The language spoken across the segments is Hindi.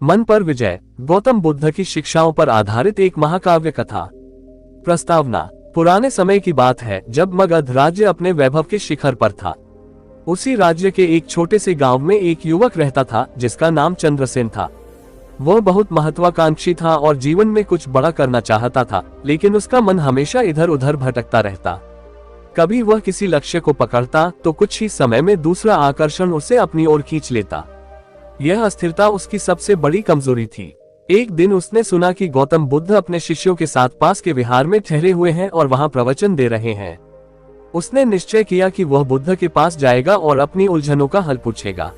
मन पर विजय, गौतम बुद्ध की शिक्षाओं पर आधारित एक महाकाव्य कथा। प्रस्तावना। पुराने समय की बात है जब मगध राज्य अपने वैभव के शिखर पर था। उसी राज्य के एक छोटे से गांव में एक युवक रहता था जिसका नाम चंद्रसेन था। वह बहुत महत्वाकांक्षी था और जीवन में कुछ बड़ा करना चाहता था, लेकिन उसका मन हमेशा इधर उधर भटकता रहता। कभी वह किसी लक्ष्य को पकड़ता तो कुछ ही समय में दूसरा आकर्षण उसे अपनी ओर खींच लेता। यह अस्थिरता उसकी सबसे बड़ी कमजोरी थी। एक दिन उसने सुना कि गौतम बुद्ध अपने शिष्यों के साथ पास के विहार में ठहरे हुए हैं और वहां प्रवचन दे रहे हैं। उसने निश्चय किया कि वह बुद्ध के पास जाएगा और अपनी उलझनों का हल पूछेगा।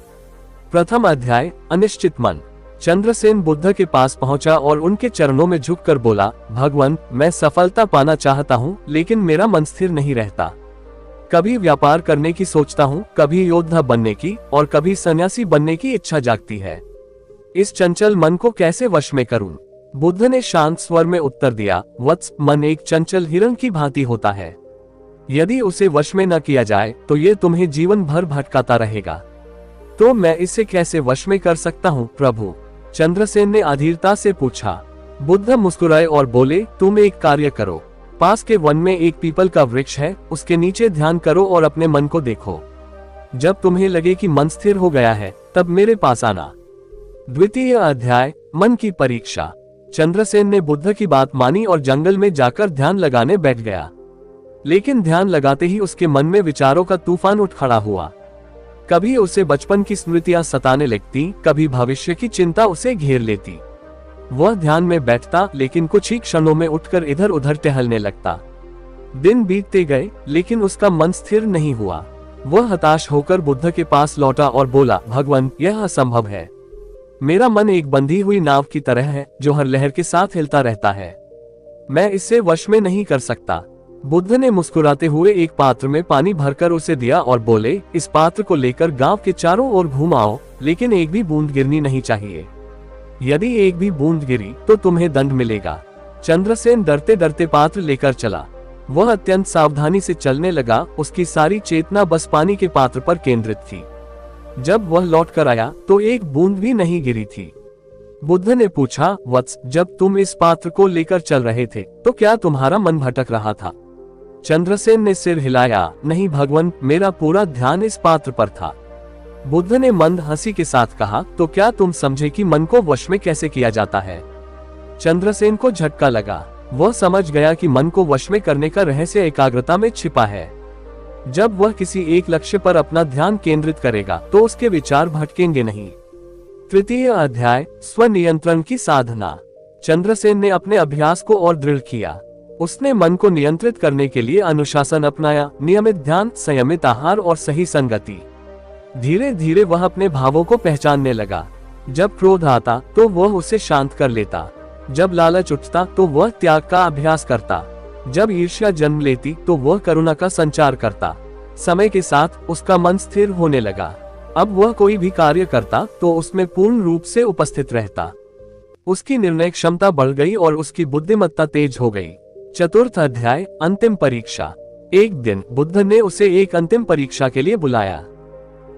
प्रथम अध्याय, अनिश्चित मन। चंद्रसेन बुद्ध के पास पहुंचा और उनके चरणों में झुककर बोला, भगवान, मैं सफलता पाना चाहता हूं, लेकिन मेरा मन स्थिर नहीं रहता। कभी व्यापार करने की सोचता हूँ, कभी योद्धा बनने की और कभी सन्यासी बनने की इच्छा जागती है। इस चंचल मन को कैसे वश में करूं? बुद्ध ने शांत स्वर में उत्तर दिया, वत्स, मन एक चंचल हिरण की भांति होता है। यदि उसे वश में न किया जाए तो ये तुम्हें जीवन भर भटकाता रहेगा। तो मैं इसे कैसे वश में कर सकता हूँ प्रभु? चंद्रसेन ने अधीरता से पूछा। बुद्ध मुस्कुराए और बोले, तुम एक कार्य करो। पास के वन में एक पीपल का वृक्ष है, उसके नीचे ध्यान करो और अपने मन को देखो। जब तुम्हें लगे कि मन स्थिर हो गया है, तब मेरे पास आना। द्वितीय अध्याय, मन की परीक्षा। चंद्रसेन ने बुद्ध की बात मानी और जंगल में जाकर ध्यान लगाने बैठ गया। लेकिन ध्यान लगाते ही उसके मन में विचारों का तूफान उठ खड़ा हुआ। कभी उसे बचपन की स्मृतियां सताने लगती, कभी भविष्य की चिंता उसे घेर लेती। वह ध्यान में बैठता, लेकिन कुछ ही क्षणों में उठकर इधर उधर टहलने लगता। दिन बीतते गए, लेकिन उसका मन स्थिर नहीं हुआ। वह हताश होकर बुद्ध के पास लौटा और बोला, भगवान, यह असंभव है। मेरा मन एक बंधी हुई नाव की तरह है जो हर लहर के साथ हिलता रहता है। मैं इसे वश में नहीं कर सकता। बुद्ध ने मुस्कुराते हुए एक पात्र में पानी भरकर उसे दिया और बोले, इस पात्र को लेकर गांव के चारों ओर घुमाओ, लेकिन एक भी बूंद गिरनी नहीं चाहिए। यदि एक भी बूंद गिरी तो तुम्हें दंड मिलेगा। चंद्रसेन डरते डरते पात्र लेकर चला। वह अत्यंत सावधानी से चलने लगा, उसकी सारी चेतना बस पानी के पात्र पर केंद्रित थी। जब वह लौट कर आया तो एक बूंद भी नहीं गिरी थी। बुद्ध ने पूछा, वत्स, जब तुम इस पात्र को लेकर चल रहे थे तो क्या तुम्हारा मन भटक रहा था? चंद्रसेन ने सिर हिलाया, नहीं भगवान, मेरा पूरा ध्यान इस पात्र पर था। बुद्ध ने मंद हंसी के साथ कहा, तो क्या तुम समझे कि मन को वश में कैसे किया जाता है? चंद्रसेन को झटका लगा। वह समझ गया कि मन को वश में करने का रहस्य एकाग्रता में छिपा है। जब वह किसी एक लक्ष्य पर अपना ध्यान केंद्रित करेगा तो उसके विचार भटकेंगे नहीं। तृतीय अध्याय, स्वनियंत्रण की साधना। चंद्रसेन ने अपने अभ्यास को और दृढ़ किया। उसने मन को नियंत्रित करने के लिए अनुशासन अपनाया, नियमित ध्यान, संयमित आहार और सही संगति। धीरे धीरे वह अपने भावों को पहचानने लगा। जब क्रोध आता तो वह उसे शांत कर लेता। जब लालच उठता तो वह त्याग का अभ्यास करता। जब ईर्ष्या जन्म लेती तो वह करुणा का संचार करता। समय के साथ उसका मन स्थिर होने लगा। अब वह कोई भी कार्य करता तो उसमें पूर्ण रूप से उपस्थित रहता। उसकी निर्णय क्षमता बढ़ गई और उसकी बुद्धिमत्ता तेज हो गई। चतुर्थ अध्याय, अंतिम परीक्षा। एक दिन बुद्ध ने उसे एक अंतिम परीक्षा के लिए बुलाया।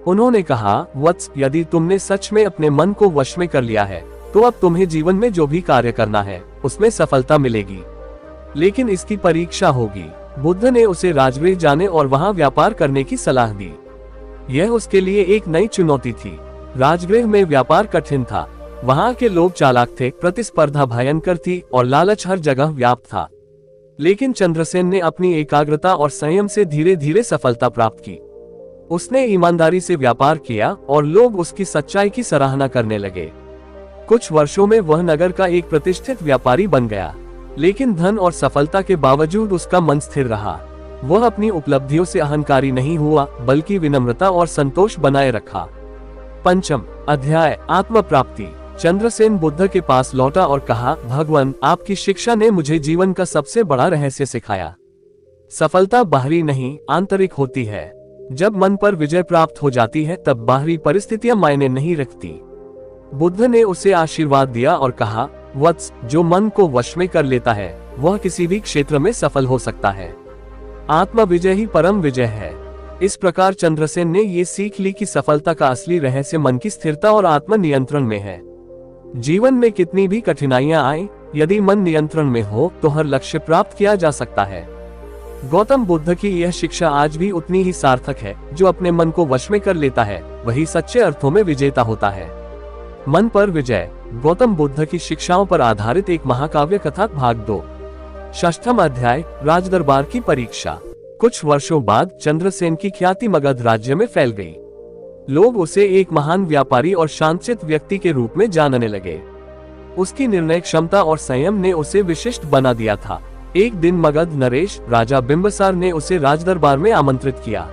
उन्होंने कहा, वत्स, यदि तुमने सच में अपने मन को वश में कर लिया है तो अब तुम्हें जीवन में जो भी कार्य करना है उसमें सफलता मिलेगी, लेकिन इसकी परीक्षा होगी। बुद्ध ने उसे राजगृह जाने और वहां व्यापार करने की सलाह दी। यह उसके लिए एक नई चुनौती थी। राजगृह में व्यापार कठिन था। वहां के लोग चालाक थे, प्रतिस्पर्धा भयंकर थी और लालच हर जगह व्याप्त था। लेकिन चंद्रसेन ने अपनी एकाग्रता और संयम से धीरे धीरे सफलता प्राप्त की। उसने ईमानदारी से व्यापार किया और लोग उसकी सच्चाई की सराहना करने लगे। कुछ वर्षों में वह नगर का एक प्रतिष्ठित व्यापारी बन गया, लेकिन धन और सफलता के बावजूद उसका मन स्थिर रहा। वह अपनी उपलब्धियों से अहंकारी नहीं हुआ, बल्कि विनम्रता और संतोष बनाए रखा। पंचम अध्याय, आत्म प्राप्ति। चंद्रसेन बुद्ध के पास लौटा और कहा, भगवान, आपकी शिक्षा ने मुझे जीवन का सबसे बड़ा रहस्य सिखाया। सफलता बाहरी नहीं, आंतरिक होती है। जब मन पर विजय प्राप्त हो जाती है तब बाहरी परिस्थितियां मायने नहीं रखती। बुद्ध ने उसे आशीर्वाद दिया और कहा, वत्स, जो मन को वश में कर लेता है वह किसी भी क्षेत्र में सफल हो सकता है। आत्म विजय ही परम विजय है। इस प्रकार चंद्रसेन ने ये सीख ली कि सफलता का असली रहस्य मन की स्थिरता और आत्म नियंत्रण में है। जीवन में कितनी भी कठिनाइयां आए, यदि मन नियंत्रण में हो तो हर लक्ष्य प्राप्त किया जा सकता है। गौतम बुद्ध की यह शिक्षा आज भी उतनी ही सार्थक है। जो अपने मन को वश में कर लेता है वही सच्चे अर्थों में विजेता होता है। मन पर विजय, गौतम बुद्ध की शिक्षाओं पर आधारित एक महाकाव्य कथा, भाग 2। षष्ठम अध्याय, राजदरबार की परीक्षा। कुछ वर्षों बाद चंद्रसेन की ख्याति मगध राज्य में फैल गई। लोग उसे एक महान व्यापारी और शांतचित्त व्यक्ति के रूप में जानने लगे। उसकी निर्णय क्षमता और संयम ने उसे विशिष्ट बना दिया था। एक दिन मगध नरेश राजा बिंबिसार ने उसे राजदरबार में आमंत्रित किया।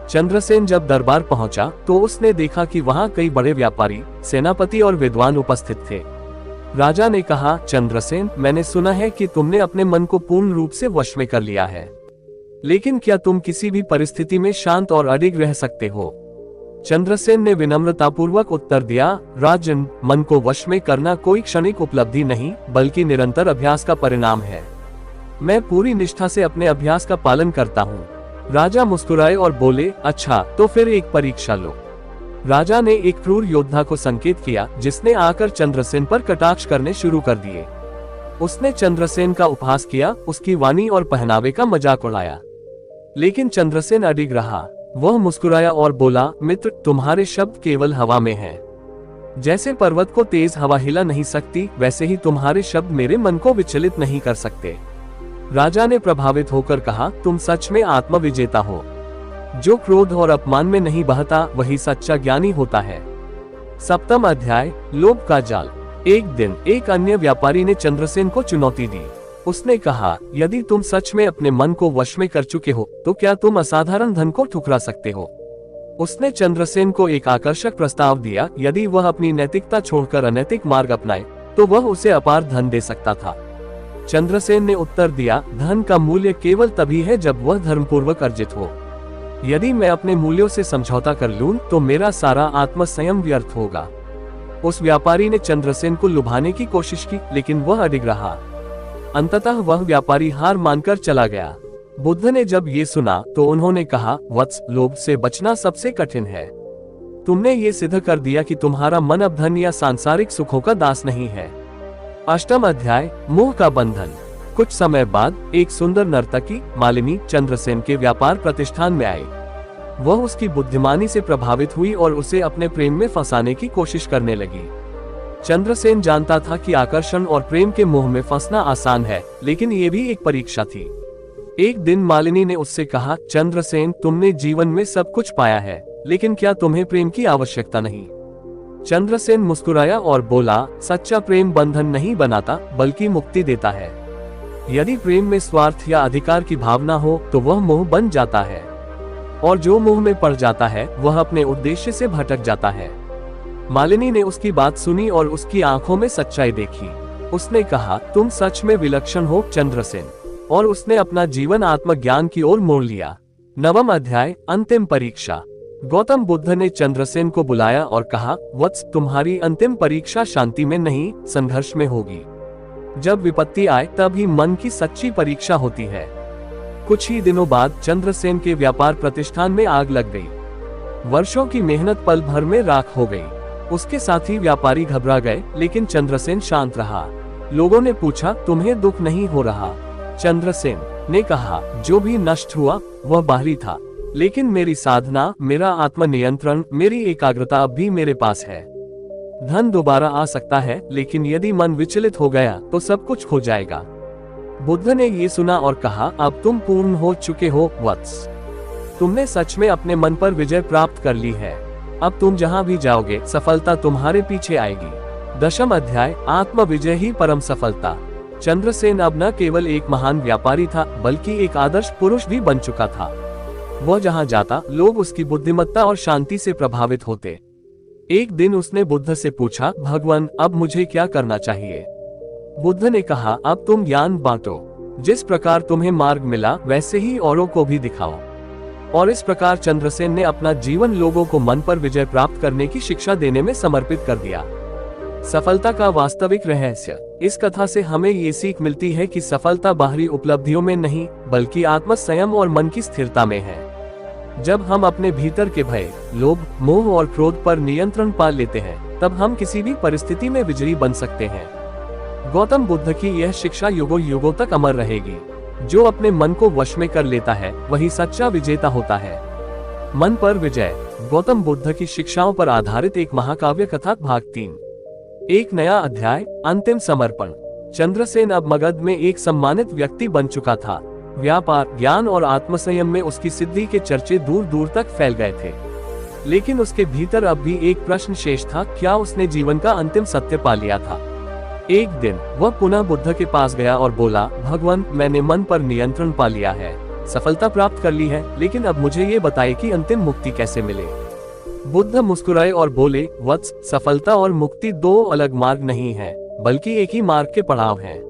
चंद्रसेन जब दरबार पहुंचा तो उसने देखा कि वहां कई बड़े व्यापारी, सेनापति और विद्वान उपस्थित थे। राजा ने कहा, चंद्रसेन, मैंने सुना है कि तुमने अपने मन को पूर्ण रूप से वश में कर लिया है, लेकिन क्या तुम किसी भी परिस्थिति में शांत और अडिग रह सकते हो? चंद्रसेन ने विनम्रतापूर्वक उत्तर दिया, राजन, मन को वश में करना कोई क्षणिक उपलब्धि नहीं, बल्कि निरंतर अभ्यास का परिणाम है। मैं पूरी निष्ठा से अपने अभ्यास का पालन करता हूँ। राजा मुस्कुराए और बोले, अच्छा, तो फिर एक परीक्षा लो। राजा ने एक क्रूर योद्धा को संकेत किया, जिसने आकर चंद्रसेन पर कटाक्ष करने शुरू कर दिए। उसने चंद्रसेन का उपहास किया, उसकी वाणी और पहनावे का मजाक उड़ाया, लेकिन चंद्रसेन अडिग रहा। वह मुस्कुराया और बोला, मित्र, तुम्हारे शब्द केवल हवा में हैं। जैसे पर्वत को तेज हवा हिला नहीं सकती, वैसे ही तुम्हारे शब्द मेरे मन को विचलित नहीं कर सकते। राजा ने प्रभावित होकर कहा, तुम सच में आत्मविजेता हो। जो क्रोध और अपमान में नहीं बहता वही सच्चा ज्ञानी होता है। सप्तम अध्याय, लोभ का जाल। एक दिन एक अन्य व्यापारी ने चंद्रसेन को चुनौती दी। उसने कहा, यदि तुम सच में अपने मन को वश में कर चुके हो तो क्या तुम असाधारण धन को ठुकरा सकते हो? उसने चंद्रसेन को एक आकर्षक प्रस्ताव दिया, यदि वह अपनी नैतिकता छोड़कर अनैतिक मार्ग अपनाए तो वह उसे अपार धन दे सकता था। चंद्रसेन ने उत्तर दिया, धन का मूल्य केवल तभी है जब वह धर्मपूर्वक अर्जित हो। यदि मैं अपने मूल्यों से समझौता कर लूं तो मेरा सारा आत्मसंयम व्यर्थ होगा। उस व्यापारी ने चंद्रसेन को लुभाने की कोशिश की, लेकिन वह अडिग रहा। अंततः वह व्यापारी हार मानकर चला गया। बुद्ध ने जब ये सुना तो उन्होंने कहा, वत्स, लोभ से बचना सबसे कठिन है। तुमने ये सिद्ध कर दिया कि तुम्हारा मन अब धन या सांसारिक सुखों का दास नहीं है। अष्टम अध्याय, मोह का बंधन। कुछ समय बाद एक सुंदर नर्तकी मालिनी चंद्रसेन के व्यापार प्रतिष्ठान में आई। वह उसकी बुद्धिमानी से प्रभावित हुई और उसे अपने प्रेम में फंसाने की कोशिश करने लगी। चंद्रसेन जानता था कि आकर्षण और प्रेम के मोह में फंसना आसान है, लेकिन ये भी एक परीक्षा थी। एक दिन मालिनी ने उससे कहा, चंद्रसेन, तुमने जीवन में सब कुछ पाया है, लेकिन क्या तुम्हें प्रेम की आवश्यकता नहीं? चंद्रसेन मुस्कुराया और बोला, सच्चा प्रेम बंधन नहीं बनाता बल्कि मुक्ति देता है। यदि प्रेम में स्वार्थ या अधिकार की भावना हो तो वह मोह बन जाता है, और जो मोह में पड़ जाता है वह अपने उद्देश्य से भटक जाता है। मालिनी ने उसकी बात सुनी और उसकी आंखों में सच्चाई देखी। उसने कहा, तुम सच में विलक्षण हो चंद्रसेन, और उसने अपना जीवन आत्मज्ञान की ओर मोड़ लिया। नवम अध्याय, अंतिम परीक्षा। गौतम बुद्ध ने चंद्रसेन को बुलाया और कहा, वत्स, तुम्हारी अंतिम परीक्षा शांति में नहीं, संघर्ष में होगी। जब विपत्ति आए तब ही मन की सच्ची परीक्षा होती है। कुछ ही दिनों बाद चंद्रसेन के व्यापार प्रतिष्ठान में आग लग गई। वर्षों की मेहनत पल भर में राख हो गई। उसके साथी व्यापारी घबरा गए, लेकिन चंद्रसेन शांत रहा। लोगों ने पूछा, तुम्हें दुख नहीं हो रहा? चंद्रसेन ने कहा, जो भी नष्ट हुआ वह बाहरी था, लेकिन मेरी साधना, मेरा आत्मनियंत्रण, मेरी एकाग्रता अब भी मेरे पास है। धन दोबारा आ सकता है, लेकिन यदि मन विचलित हो गया तो सब कुछ खो जाएगा। बुद्ध ने ये सुना और कहा, अब तुम पूर्ण हो चुके हो वत्स। तुमने सच में अपने मन पर विजय प्राप्त कर ली है। अब तुम जहां भी जाओगे सफलता तुम्हारे पीछे आएगी। दशम अध्याय, आत्म विजय ही परम सफलता। चंद्रसेन अब न केवल एक महान व्यापारी था, बल्कि एक आदर्श पुरुष भी बन चुका था। वह जहां जाता लोग उसकी बुद्धिमत्ता और शांति से प्रभावित होते। एक दिन उसने बुद्ध से पूछा, भगवान, अब मुझे क्या करना चाहिए? बुद्ध ने कहा, अब तुम ज्ञान बांटो। जिस प्रकार तुम्हें मार्ग मिला वैसे ही औरों को भी दिखाओ। और इस प्रकार चंद्रसेन ने अपना जीवन लोगों को मन पर विजय प्राप्त करने की शिक्षा देने में समर्पित कर दिया। सफलता का वास्तविक रहस्य। इस कथा से हमें ये सीख मिलती है कि सफलता बाहरी उपलब्धियों में नहीं, बल्कि आत्म संयम और मन की स्थिरता में है। जब हम अपने भीतर के भय, लोभ, मोह और क्रोध पर नियंत्रण पा लेते हैं तब हम किसी भी परिस्थिति में विजयी बन सकते हैं। गौतम बुद्ध की यह शिक्षा युगों युगों तक अमर रहेगी। जो अपने मन को वश में कर लेता है वही सच्चा विजेता होता है। मन पर विजय। गौतम बुद्ध की शिक्षाओं पर आधारित एक महाकाव्य कथा भाग 3। एक नया अध्याय, अंतिम समर्पण। चंद्रसेन अब मगध में एक सम्मानित व्यक्ति बन चुका था। व्यापार, ज्ञान और आत्मसंयम में उसकी सिद्धि के चर्चे दूर दूर तक फैल गए थे। लेकिन उसके भीतर अब भी एक प्रश्न शेष था, क्या उसने जीवन का अंतिम सत्य पा लिया था? एक दिन वह पुनः बुद्ध के पास गया और बोला, भगवान, मैंने मन पर नियंत्रण पा लिया है, सफलता प्राप्त कर ली है, लेकिन अब मुझे ये बताइए कि अंतिम मुक्ति कैसे मिले। बुद्ध मुस्कुराए और बोले, वत्स, सफलता और मुक्ति दो अलग मार्ग नहीं है, बल्कि एक ही मार्ग के पड़ाव हैं।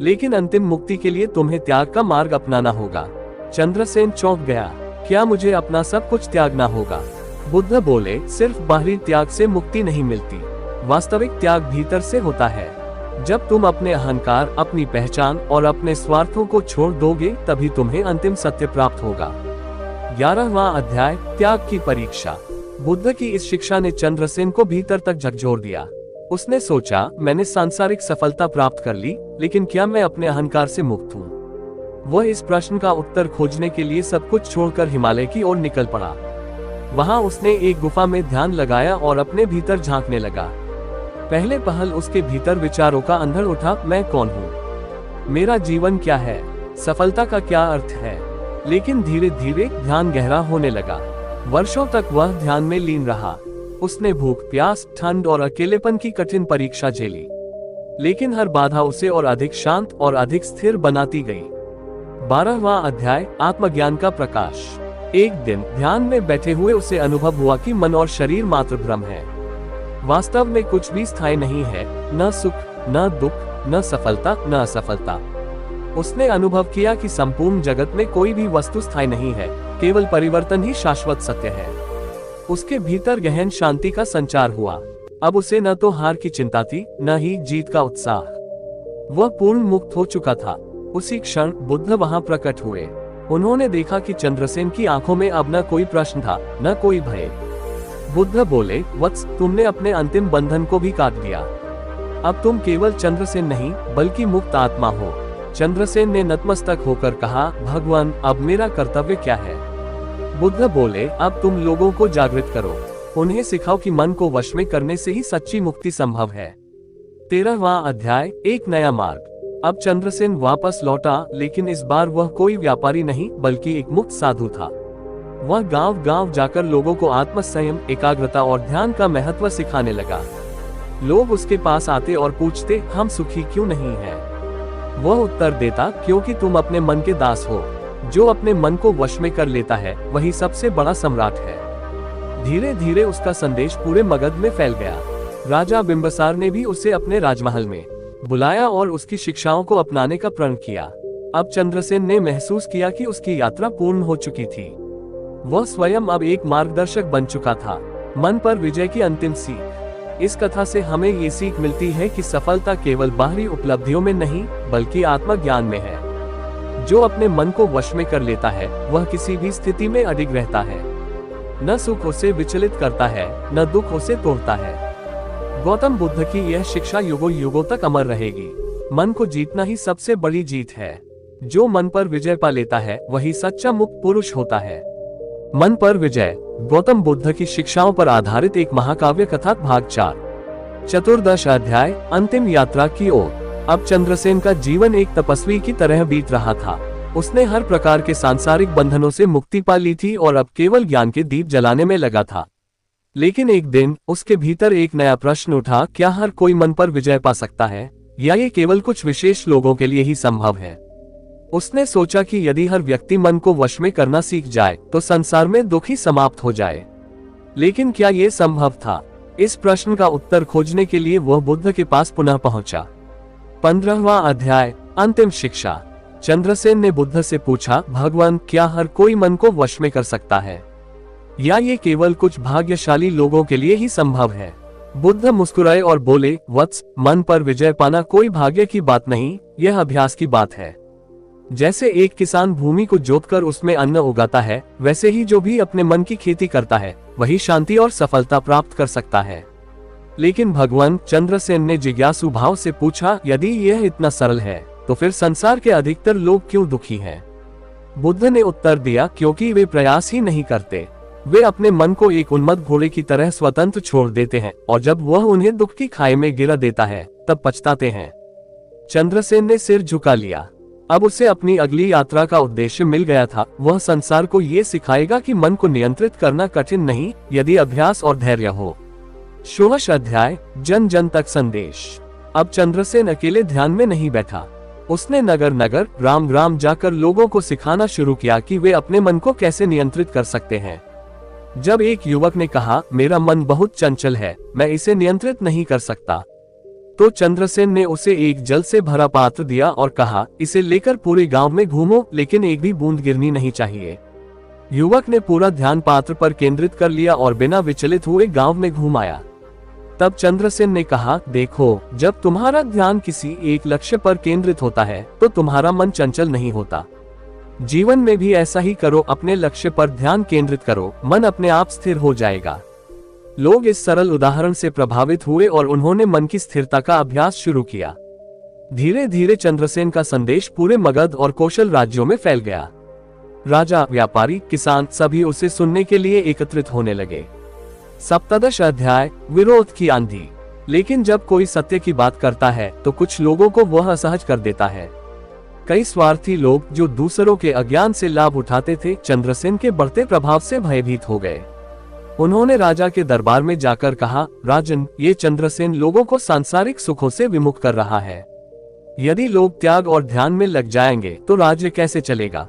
लेकिन अंतिम मुक्ति के लिए तुम्हें त्याग का मार्ग अपनाना होगा। चंद्रसेन चौंक गया, क्या मुझे अपना सब कुछ त्यागना होगा? बुद्ध बोले, सिर्फ बाहरी त्याग से मुक्ति नहीं मिलती, वास्तविक त्याग भीतर से होता है। जब तुम अपने अहंकार, अपनी पहचान और अपने स्वार्थों को छोड़ दोगे, तभी तुम्हें अंतिम सत्य प्राप्त होगा। 11वां अध्याय, त्याग की परीक्षा। बुद्ध की इस शिक्षा ने चंद्रसेन को भीतर तक झकझोर दिया। उसने सोचा, मैंने सांसारिक सफलता प्राप्त कर ली, लेकिन क्या मैं अपने अहंकार से मुक्त हूँ? वह इस प्रश्न का उत्तर खोजने के लिए सब कुछ छोड़कर हिमालय की ओर निकल पड़ा। वहां उसने एक गुफा में ध्यान लगाया और अपने भीतर झांकने लगा। पहले पहल उसके भीतर विचारों का अंधड़ उठा, मैं कौन हूँ? मेरा जीवन क्या है? सफलता का क्या अर्थ है? लेकिन धीरे धीरे ध्यान गहरा होने लगा। वर्षों तक वह ध्यान में लीन रहा। उसने भूख, प्यास, ठंड और अकेलेपन की कठिन परीक्षा झेली, लेकिन हर बाधा उसे और अधिक शांत और अधिक स्थिर बनाती गई। 12वां अध्याय, आत्मज्ञान का प्रकाश। एक दिन ध्यान में बैठे हुए उसे अनुभव हुआ कि मन और शरीर मात्र भ्रम है। वास्तव में कुछ भी स्थायी नहीं है, न सुख, न दुख, न सफलता, न असफलता। उसने अनुभव किया कि संपूर्ण जगत में कोई भी वस्तु स्थायी नहीं है, केवल परिवर्तन ही शाश्वत सत्य है। उसके भीतर गहन शांति का संचार हुआ। अब उसे न तो हार की चिंता थी, न ही जीत का उत्साह। वह पूर्ण मुक्त हो चुका था। उसी क्षण बुद्ध वहां प्रकट हुए। उन्होंने देखा कि चंद्रसेन की आंखों में अब न कोई प्रश्न था, न कोई भय। बुद्ध बोले, वत्स, तुमने अपने अंतिम बंधन को भी काट दिया। अब तुम केवल चंद्रसेन नहीं, बल्कि मुक्त आत्मा हो। चंद्रसेन ने नतमस्तक होकर कहा, भगवान, अब मेरा कर्तव्य क्या है? बुद्ध बोले, अब तुम लोगों को जागृत करो। उन्हें सिखाओ कि मन को वश में करने से ही सच्ची मुक्ति संभव है। 13वां अध्याय, एक नया मार्ग। अब चंद्रसेन वापस लौटा, लेकिन इस बार वह कोई व्यापारी नहीं, बल्कि एक मुक्त साधु था। वह गांव गांव जाकर लोगों को आत्मसंयम, एकाग्रता और ध्यान का महत्व सिखाने लगा। लोग उसके पास आते और पूछते, हम सुखी क्यों नहीं हैं? वह उत्तर देता, क्योंकि तुम अपने मन के दास हो। जो अपने मन को वश में कर लेता है, वही सबसे बड़ा सम्राट है। धीरे धीरे उसका संदेश पूरे मगध में फैल गया। राजा बिंबिसार ने भी उसे अपने राजमहल में बुलाया और उसकी शिक्षाओं को अपनाने का प्रण किया। अब चंद्रसेन ने महसूस किया कि उसकी यात्रा पूर्ण हो चुकी थी। वह स्वयं अब एक मार्गदर्शक बन चुका था। मन पर विजय की अंतिम सीख। इस कथा से हमें ये सीख मिलती है कि सफलता केवल बाहरी उपलब्धियों में नहीं, बल्कि आत्मज्ञान में है। जो अपने मन को वश में कर लेता है, वह किसी भी स्थिति में अडिग रहता है। न सुख उसे विचलित करता है, न दुख उसे तोड़ता है। गौतम बुद्ध की यह शिक्षा युगों युगों तक अमर रहेगी। मन को जीतना ही सबसे बड़ी जीत है। जो मन पर विजय पा लेता है, वही सच्चा मुक्त पुरुष होता है। मन पर विजय। गौतम बुद्ध की शिक्षाओं पर आधारित एक महाकाव्य कथा भाग 4। 14 अध्याय, अंतिम यात्रा की ओर। अब चंद्रसेन का जीवन एक तपस्वी की तरह बीत रहा था। उसने हर प्रकार के सांसारिक बंधनों से मुक्ति पा ली थी और अब केवल ज्ञान के दीप जलाने में लगा था। लेकिन एक दिन उसके भीतर एक नया प्रश्न उठा, क्या हर कोई मन पर विजय पा सकता है, या ये केवल कुछ विशेष लोगों के लिए ही संभव है? उसने सोचा कि यदि हर व्यक्ति मन को वश में करना सीख जाए, तो संसार में दुख ही समाप्त हो जाए। लेकिन क्या ये संभव था? इस प्रश्न का उत्तर खोजने के लिए वह बुद्ध के पास पुनः पहुंचा। 15वां अध्याय, अंतिम शिक्षा। चंद्रसेन ने बुद्ध से पूछा, भगवान, क्या हर कोई मन को वश में कर सकता है, या ये केवल कुछ भाग्यशाली लोगों के लिए ही संभव है? बुद्ध मुस्कुराए और बोले, वत्स, मन पर विजय पाना कोई भाग्य की बात नहीं, यह अभ्यास की बात है। जैसे एक किसान भूमि को जोतकर उसमें अन्न उगाता है, वैसे ही जो भी अपने मन की खेती करता है, वही शांति और सफलता प्राप्त कर सकता है। लेकिन भगवान चंद्रसेन ने जिज्ञासु भाव से पूछा, यदि यह इतना सरल है तो फिर संसार के अधिकतर लोग क्यों दुखी हैं? बुद्ध ने उत्तर दिया, क्योंकि वे प्रयास ही नहीं करते। वे अपने मन को एक उन्मत्त घोड़े की तरह स्वतंत्र छोड़ देते हैं और जब वह उन्हें दुख की खाई में गिरा देता है तब पछताते हैं। चंद्रसेन ने सिर झुका लिया। अब उसे अपनी अगली यात्रा का उद्देश्य मिल गया था। वह संसार को ये सिखाएगा कि मन को नियंत्रित करना कठिन नहीं, यदि अभ्यास और धैर्य हो। 16 अध्याय, जन जन तक संदेश। अब चंद्रसेन अकेले ध्यान में नहीं बैठा। उसने नगर नगर, ग्राम ग्राम जाकर लोगों को सिखाना शुरू किया कि वे अपने मन को कैसे नियंत्रित कर सकते हैं। जब एक युवक ने कहा, मेरा मन बहुत चंचल है, मैं इसे नियंत्रित नहीं कर सकता, तो चंद्रसेन ने उसे एक जल से भरा पात्र दिया और कहा, इसे लेकर पूरे गांव में घूमो, लेकिन एक भी बूंद गिरनी नहीं चाहिए। युवक ने पूरा ध्यान पात्र पर केंद्रित कर लिया और बिना विचलित हुए गांव में घूम आया। तब चंद्रसेन ने कहा, देखो, जब तुम्हारा ध्यान किसी एक लक्ष्य पर केंद्रित होता है तो तुम्हारा मन चंचल नहीं होता। जीवन में भी ऐसा ही करो, अपने लक्ष्य पर ध्यान केंद्रित करो, मन अपने आप स्थिर हो जाएगा। लोग इस सरल उदाहरण से प्रभावित हुए और उन्होंने मन की स्थिरता का अभ्यास शुरू किया। धीरे धीरे चंद्रसेन का संदेश पूरे मगध और कौशल राज्यों में फैल गया। राजा, व्यापारी, किसान सभी उसे सुनने के लिए एकत्रित होने लगे। 17 अध्याय, विरोध की आंधी। लेकिन जब कोई सत्य की बात करता है तो कुछ लोगों को वह असहज कर देता है। कई स्वार्थी लोग जो दूसरों के अज्ञान से लाभ उठाते थे, चंद्रसेन के बढ़ते प्रभाव से भयभीत हो गए। उन्होंने राजा के दरबार में जाकर कहा, राजन, ये चंद्रसेन लोगों को सांसारिक सुखों से विमुख कर रहा है। यदि लोग त्याग और ध्यान में लग जाएंगे तो राज्य कैसे चलेगा?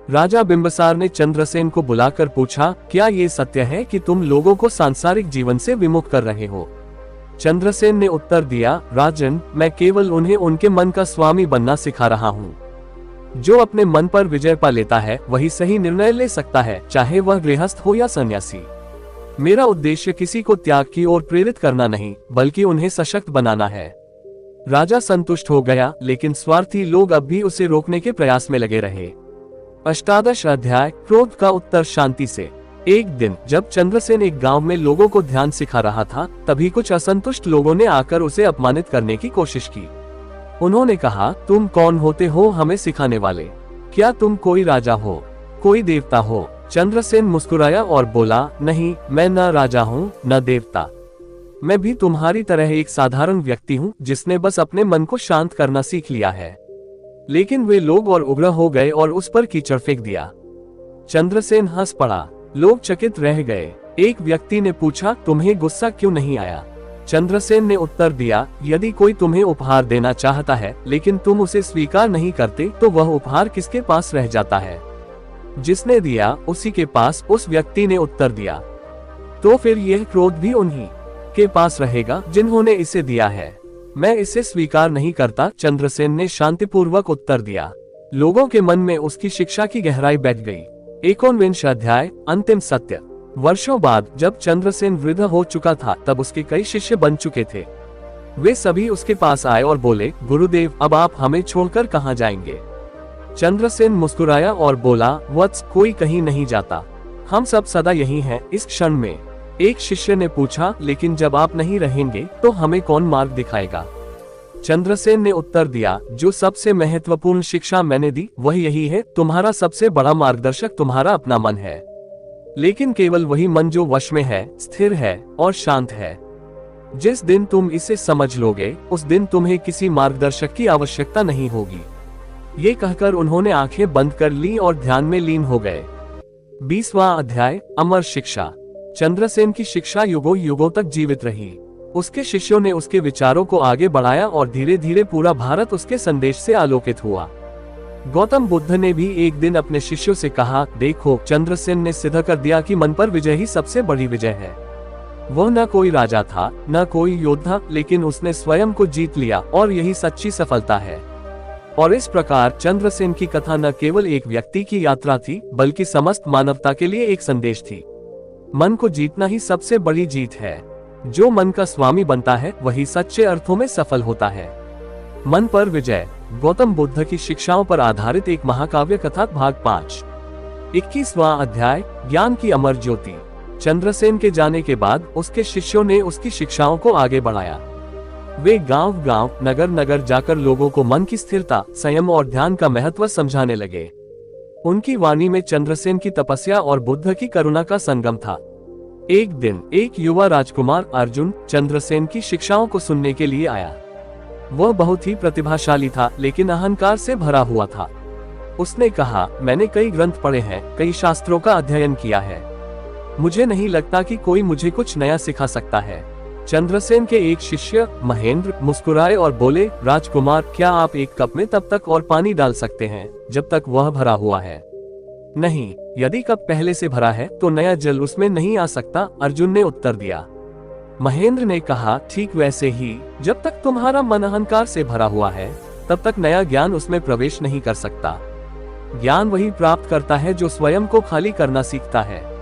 राजा बिंबिसार ने चंद्रसेन को बुलाकर पूछा, क्या ये सत्य है कि तुम लोगों को सांसारिक जीवन से विमुख कर रहे हो? चंद्रसेन ने उत्तर दिया, राजन, मैं केवल उन्हें उनके मन का स्वामी बनना सिखा रहा हूँ। जो अपने मन पर विजय पा लेता है वही सही निर्णय ले सकता है, चाहे वह गृहस्थ हो या सन्यासी। मेरा उद्देश्य किसी को त्याग की ओर प्रेरित करना नहीं, बल्कि उन्हें सशक्त बनाना है। राजा संतुष्ट हो गया, लेकिन स्वार्थी लोग अब भी उसे रोकने के प्रयास में लगे रहे। 18 अध्याय, क्रोध का उत्तर शांति से। एक दिन जब चंद्रसेन एक गांव में लोगों को ध्यान सिखा रहा था, तभी कुछ असंतुष्ट लोगों ने आकर उसे अपमानित करने की कोशिश की। उन्होंने कहा, तुम कौन होते हो हमें सिखाने वाले? क्या तुम कोई राजा हो, कोई देवता हो? चंद्रसेन मुस्कुराया और बोला, नहीं, मैं न राजा हूँ न देवता। मैं भी तुम्हारी तरह एक साधारण व्यक्ति हूँ जिसने बस अपने मन को शांत करना सीख लिया है। लेकिन वे लोग और उग्र हो गए और उस पर कीचड़ फेंक दिया। चंद्रसेन हंस पड़ा। लोग चकित रह गए। एक व्यक्ति ने पूछा, तुम्हें गुस्सा क्यों नहीं आया? चंद्रसेन ने उत्तर दिया, यदि कोई तुम्हें उपहार देना चाहता है लेकिन तुम उसे स्वीकार नहीं करते तो वह उपहार किसके पास रह जाता है? जिसने दिया उसी के पास, उस व्यक्ति ने उत्तर दिया। तो फिर यह क्रोध भी उन्हीं के पास रहेगा जिन्होंने इसे दिया है। मैं इसे स्वीकार नहीं करता, चंद्रसेन ने शांतिपूर्वक उत्तर दिया। लोगों के मन में उसकी शिक्षा की गहराई बैठ गई। 19 अध्याय, अंतिम सत्य। वर्षों बाद जब चंद्रसेन वृद्ध हो चुका था तब उसके कई शिष्य बन चुके थे। वे सभी उसके पास आए और बोले, गुरुदेव, अब आप हमें छोड़कर कहाँ जाएंगे? चंद्रसेन मुस्कुराया और बोला, वत्स, कोई कहीं नहीं जाता, हम सब सदा यही हैं, इस क्षण में। एक शिष्य ने पूछा, लेकिन जब आप नहीं रहेंगे तो हमें कौन मार्ग दिखाएगा? चंद्रसेन ने उत्तर दिया, जो सबसे महत्वपूर्ण शिक्षा मैंने दी वह यही है, तुम्हारा सबसे बड़ा मार्गदर्शक तुम्हारा अपना मन है, लेकिन केवल वही मन जो वश में है, स्थिर है और शांत है। जिस दिन तुम इसे समझ लोगे उस दिन तुम्हें किसी मार्गदर्शक की आवश्यकता नहीं होगी। ये कहकर उन्होंने आंखें बंद कर ली और ध्यान में लीन हो गए। 20वां अध्याय, अमर शिक्षा। चंद्रसेन की शिक्षा युगों युगों तक जीवित रही। उसके शिष्यों ने उसके विचारों को आगे बढ़ाया और धीरे धीरे पूरा भारत उसके संदेश से आलोकित हुआ। गौतम बुद्ध ने भी एक दिन अपने शिष्यों से कहा, देखो, चंद्रसेन ने सिद्ध कर दिया कि मन पर विजय ही सबसे बड़ी विजय है। वह न कोई राजा था, न कोई योद्धा, लेकिन उसने स्वयं को जीत लिया और यही सच्ची सफलता है। और इस प्रकार चंद्रसेन की कथा न केवल एक व्यक्ति की यात्रा थी, बल्कि समस्त मानवता के लिए एक संदेश थी। मन को जीतना ही सबसे बड़ी जीत है। जो मन का स्वामी बनता है वही सच्चे अर्थों में सफल होता है। मन पर विजय। गौतम बुद्ध की शिक्षाओं पर आधारित एक महाकाव्य कथा, भाग 5। 21वां अध्याय, ज्ञान की अमर ज्योति। चंद्रसेन के जाने के बाद उसके शिष्यों ने उसकी शिक्षाओं को आगे बढ़ाया। वे गांव-गांव, नगर-नगर जाकर लोगों को मन की स्थिरता, संयम और ध्यान का महत्व समझाने लगे। उनकी वाणी में चंद्रसेन की तपस्या और बुद्ध की करुणा का संगम था। एक दिन एक युवा राजकुमार अर्जुन चंद्रसेन की शिक्षाओं को सुनने के लिए आया। वह बहुत ही प्रतिभाशाली था, लेकिन अहंकार से भरा हुआ था। उसने कहा, मैंने कई ग्रंथ पढ़े हैं, कई शास्त्रों का अध्ययन किया है। मुझे नहीं लगता कि कोई मुझे कुछ नया सिखा सकता है। चंद्रसेन के एक शिष्य महेंद्र मुस्कुराए और बोले, राजकुमार, क्या आप एक कप में तब तक और पानी डाल सकते हैं जब तक वह भरा हुआ है? नहीं, यदि कप पहले से भरा है तो नया जल उसमें नहीं आ सकता, अर्जुन ने उत्तर दिया। महेंद्र ने कहा, ठीक वैसे ही, जब तक तुम्हारा मन अहंकार से भरा हुआ है तब तक नया ज्ञान उसमें प्रवेश नहीं कर सकता। ज्ञान वही प्राप्त करता है जो स्वयं को खाली करना सीखता है।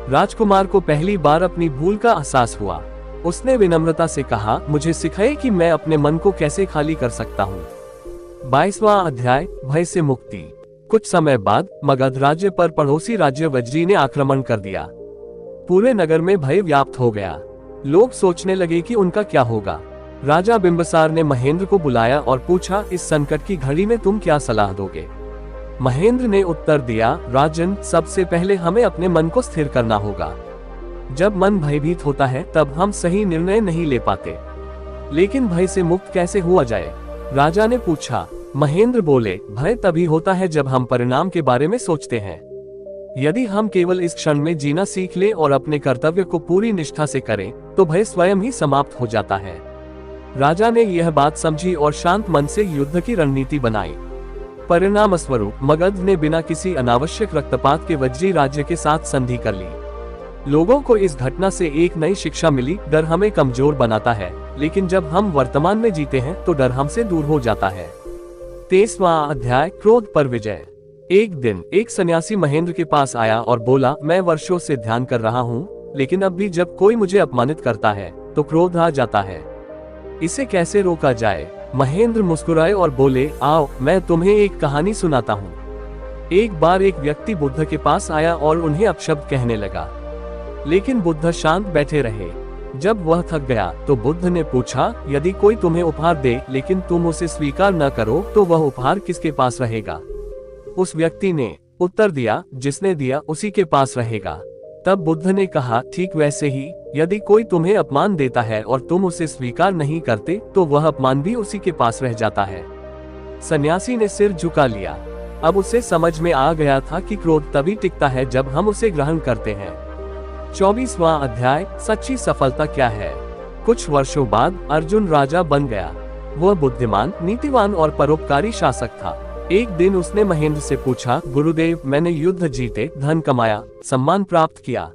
राजकुमार को पहली बार अपनी भूल का एहसास हुआ। उसने विनम्रता से कहा, मुझे सिखाइए कि मैं अपने मन को कैसे खाली कर सकता हूँ। 22वां अध्याय, भय से मुक्ति। कुछ समय बाद मगध राज्य पर पड़ोसी राज्य वज्री ने आक्रमण कर दिया। पूरे नगर में भय व्याप्त हो गया। लोग सोचने लगे कि उनका क्या होगा। राजा बिंबिसार ने महेंद्र को बुलाया और पूछा, इस संकट की घड़ी में तुम क्या सलाह दोगे? महेंद्र ने उत्तर दिया, राजन, सबसे पहले हमें अपने मन को स्थिर करना होगा। जब मन भयभीत होता है तब हम सही निर्णय नहीं ले पाते। लेकिन भय से मुक्त कैसे हुआ जाए? राजा ने पूछा। महेंद्र बोले, भय तभी होता है जब हम परिणाम के बारे में सोचते हैं। यदि हम केवल इस क्षण में जीना सीख लें और अपने कर्तव्य को पूरी निष्ठा से करें तो भय स्वयं ही समाप्त हो जाता है। राजा ने यह बात समझी और शांत मन से युद्ध की रणनीति बनाई। परिणाम स्वरूप मगध ने बिना किसी अनावश्यक रक्तपात के वज्री राज्य के साथ संधि कर ली। लोगों को इस घटना से एक नई शिक्षा मिली, डर हमें कमजोर बनाता है, लेकिन जब हम वर्तमान में जीते हैं तो डर हमसे दूर हो जाता है। 23वां अध्याय, क्रोध पर विजय। एक दिन एक सन्यासी महेंद्र के पास आया और बोला, मैं वर्षों से ध्यान कर रहा हूँ, लेकिन अब भी जब कोई मुझे अपमानित करता है तो क्रोध आ जाता है। इसे कैसे रोका जाए? महेंद्र मुस्कुराए और बोले, आओ मैं तुम्हें एक कहानी सुनाता हूँ। एक बार एक व्यक्ति बुद्ध के पास आया और उन्हें अपशब्द कहने लगा, लेकिन बुद्ध शांत बैठे रहे। जब वह थक गया तो बुद्ध ने पूछा, यदि कोई तुम्हें उपहार दे लेकिन तुम उसे स्वीकार न करो तो वह उपहार किसके पास रहेगा? उस व्यक्ति ने उत्तर दिया, जिसने दिया उसी के पास रहेगा। तब बुद्ध ने कहा, ठीक वैसे ही, यदि कोई तुम्हें अपमान देता है और तुम उसे स्वीकार नहीं करते तो वह अपमान भी उसी के पास रह जाता है। सन्यासी ने सिर झुका लिया। अब उसे समझ में आ गया था कि क्रोध तभी टिकता है जब हम उसे ग्रहण करते हैं। 24वां अध्याय, सच्ची सफलता क्या है। कुछ वर्षों बाद अर्जुन राजा बन गया। वह बुद्धिमान, नीतिवान और परोपकारी शासक था। एक दिन उसने महेंद्र से पूछा, गुरुदेव, मैंने युद्ध जीते, धन कमाया, सम्मान प्राप्त किया,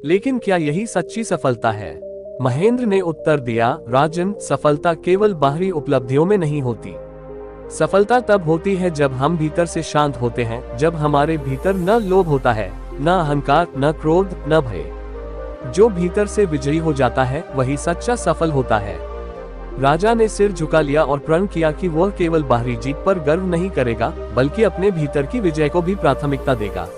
लेकिन क्या यही सच्ची सफलता है? महेंद्र ने उत्तर दिया, राजन, सफलता केवल बाहरी उपलब्धियों में नहीं होती। सफलता तब होती है जब हम भीतर से शांत होते हैं, जब हमारे भीतर न लोभ होता है, न अहंकार, न क्रोध, न भय। जो भीतर से विजयी हो जाता है वही सच्चा सफल होता है। राजा ने सिर झुका लिया और प्रण किया कि वह केवल बाहरी जीत पर गर्व नहीं करेगा, बल्कि अपने भीतर की विजय को भी प्राथमिकता देगा।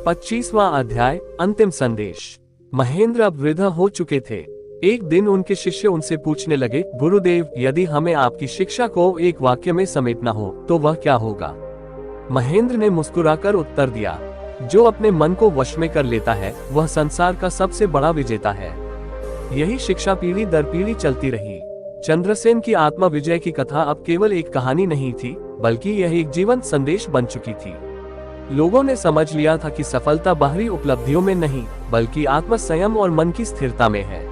25वां अध्याय, अंतिम संदेश। महेंद्र अब वृद्ध हो चुके थे। एक दिन उनके शिष्य उनसे पूछने लगे, गुरुदेव, यदि हमें आपकी शिक्षा को एक वाक्य में समेटना हो तो वह क्या होगा? महेंद्र ने मुस्कुराकर उत्तर दिया, जो अपने मन को वश में कर लेता है वह संसार का सबसे बड़ा विजेता है। यही शिक्षा पीढ़ी दर पीढ़ी चलती रही। चंद्रसेन की आत्मा विजय की कथा अब केवल एक कहानी नहीं थी, बल्कि यह एक जीवंत संदेश बन चुकी थी। लोगों ने समझ लिया था कि सफलता बाहरी उपलब्धियों में नहीं, बल्कि आत्म संयम और मन की स्थिरता में है।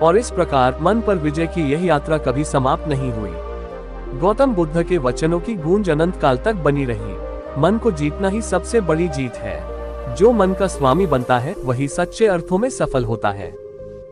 और इस प्रकार मन पर विजय की यह यात्रा कभी समाप्त नहीं हुई। गौतम बुद्ध के वचनों की गूंज अनंत काल तक बनी रही। मन को जीतना ही सबसे बड़ी जीत है। जो मन का स्वामी बनता है वही सच्चे अर्थों में सफल होता है।